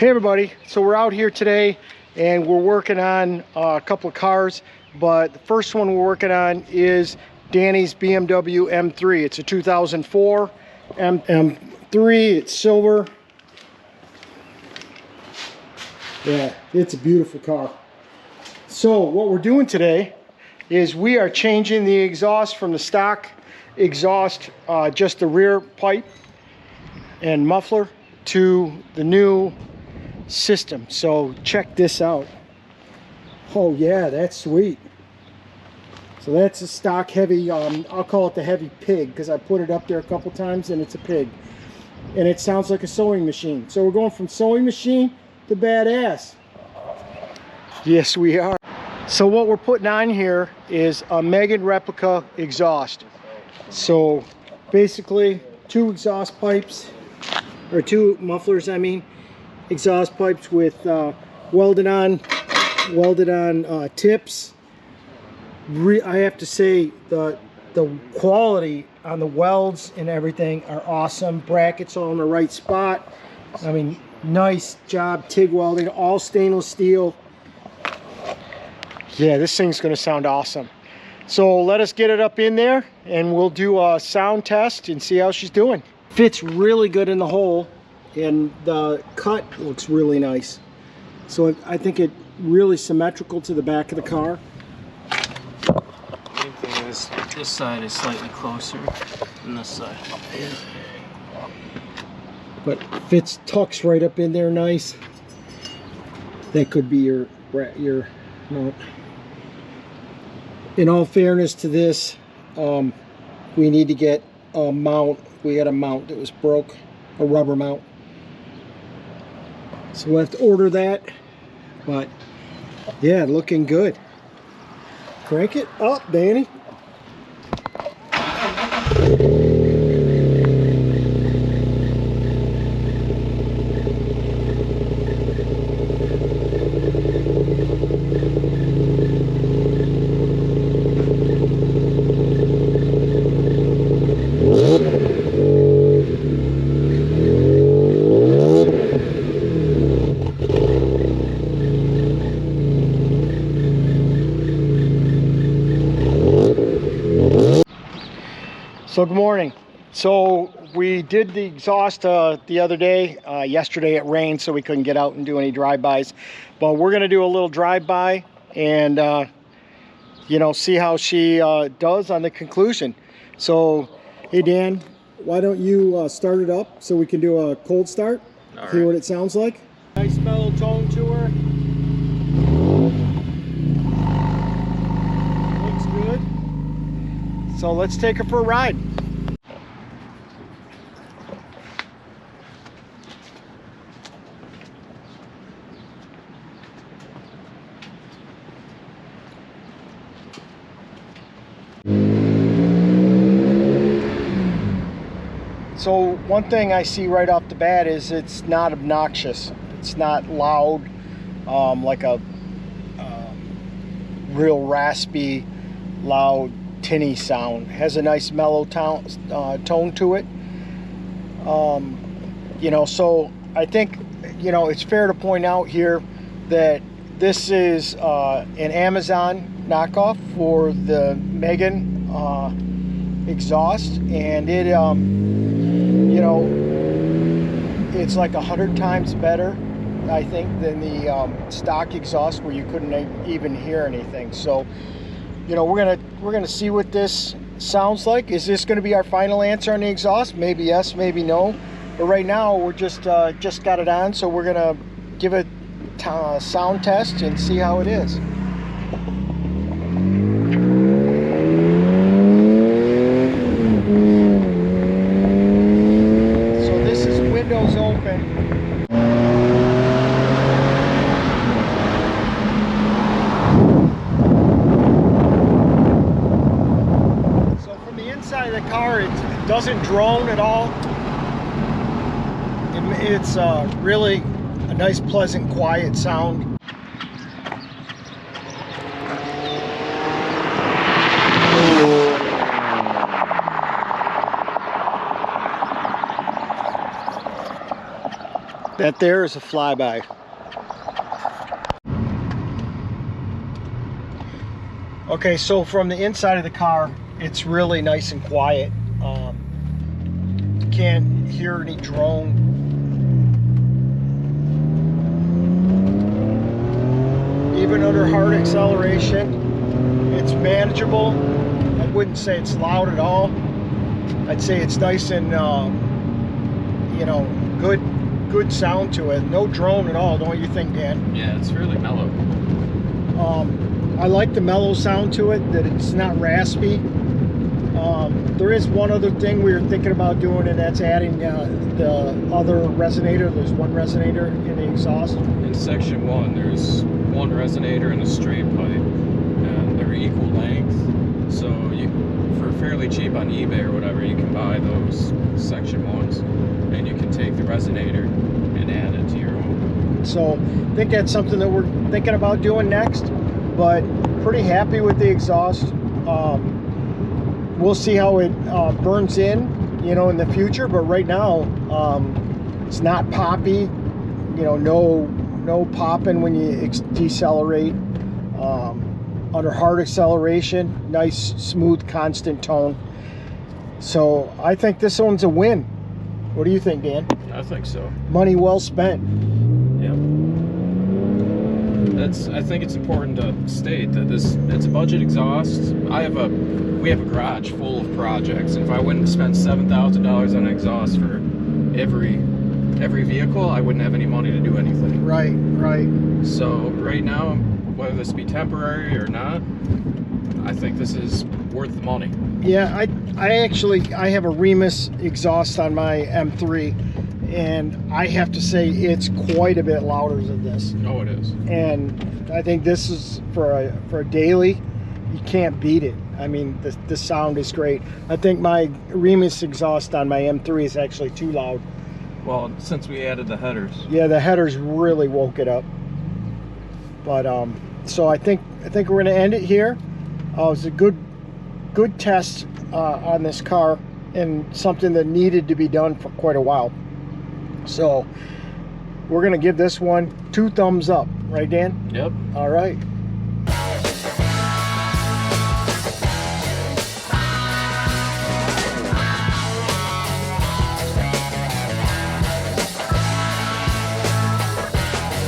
Hey everybody, so we're out here today and we're working on a couple of cars, but the first one we're working on is Danny's BMW M3. It's a 2004 M3, it's silver. Yeah, it's a beautiful car. So what we're doing today is we are changing the exhaust from the stock exhaust, just the rear pipe and muffler, to the new system. So check this out. Oh yeah, that's sweet. So that's a stock heavy, I'll call it the heavy pig because I put it up there a couple times and it's a pig. And it sounds like a sewing machine. So we're going from sewing machine to badass. Yes, we are. So what we're putting on here is a Megan replica exhaust. So basically two exhaust pipes, or two mufflers, I mean, exhaust pipes with welded on tips. I have to say the quality on the welds and everything are awesome. Brackets all in the right spot. I mean, nice job TIG welding, all stainless steel. Yeah, this thing's gonna sound awesome. So let us get it up in there and we'll do a sound test and see how she's doing. Fits really good in the hole and the cut looks really nice. So I think it really symmetrical to the back of the car. Main thing is this side is slightly closer than this side. Yeah. But fits, tucks right up in there nice. That could be your mount. In all fairness to this, we need to get a mount. We got a mount that was broke, a rubber mount. So we'll have to order that. But yeah, looking good. Crank it up, Danny. So good morning. So we did the exhaust the other day. Yesterday it rained, so we couldn't get out and do any drive-bys. But we're gonna do a little drive-by and you know, see how she does on the conclusion. So, hey Dan, why don't you start it up so we can do a cold start? All Hear right. what it sounds like. Nice mellow tone to her. Looks good. So let's take her for a ride. So one thing I see right off the bat is it's not obnoxious. It's not loud, like a real raspy, loud, tinny sound. It has a nice mellow tone to it. You know, so I think, you know, it's fair to point out here that this is an Amazon knockoff for the Megan exhaust, and it you know, it's like 100 times better, I think, than the stock exhaust where you couldn't even hear anything. So, you know, we're gonna see what this sounds like. Is this gonna be our final answer on the exhaust? Maybe yes, maybe no. But right now we're just got it on, so we're gonna give it a sound test and see how it is. It doesn't drone at all. It's really a nice, pleasant, quiet sound. That there is a flyby. Okay, so from the inside of the car, it's really nice and quiet. Can't hear any drone. Even under hard acceleration, it's manageable. I wouldn't say it's loud at all. I'd say it's nice and you know, good sound to it. No drone at all, don't you think, Dan? Yeah, it's really mellow. I like the mellow sound to it, that it's not raspy. There is one other thing we were thinking about doing, and that's adding the other resonator. There's one resonator in the exhaust. In section 1, there's one resonator and a straight pipe, and they're equal length. So for fairly cheap on eBay or whatever, you can buy those section 1s, and you can take the resonator and add it to your own. So I think that's something that we're thinking about doing next, but pretty happy with the exhaust. We'll see how it burns in, you know, in the future, but right now it's not poppy, you know, no popping when you decelerate. Under hard acceleration, nice, smooth, constant tone. So I think this one's a win. What do you think, Dan? I think so. Money well spent. Yep. I think it's important to state that it's a budget exhaust. We have a garage full of projects, and if I wouldn't spend $7,000 on exhaust for every vehicle, I wouldn't have any money to do anything. Right. So right now, whether this be temporary or not, I think this is worth the money. Yeah, I have a Remus exhaust on my M3, and I have to say it's quite a bit louder than this. Oh, it is. And I think this is for a daily, you can't beat it. I mean, the sound is great. I think my Remus exhaust on my M3 is actually too loud. Well, since we added the headers. Yeah, the headers really woke it up. But so I think we're going to end it here. It was a good test on this car, and something that needed to be done for quite a while. So we're going to give this one 2 thumbs up, right, Dan? Yep. All right.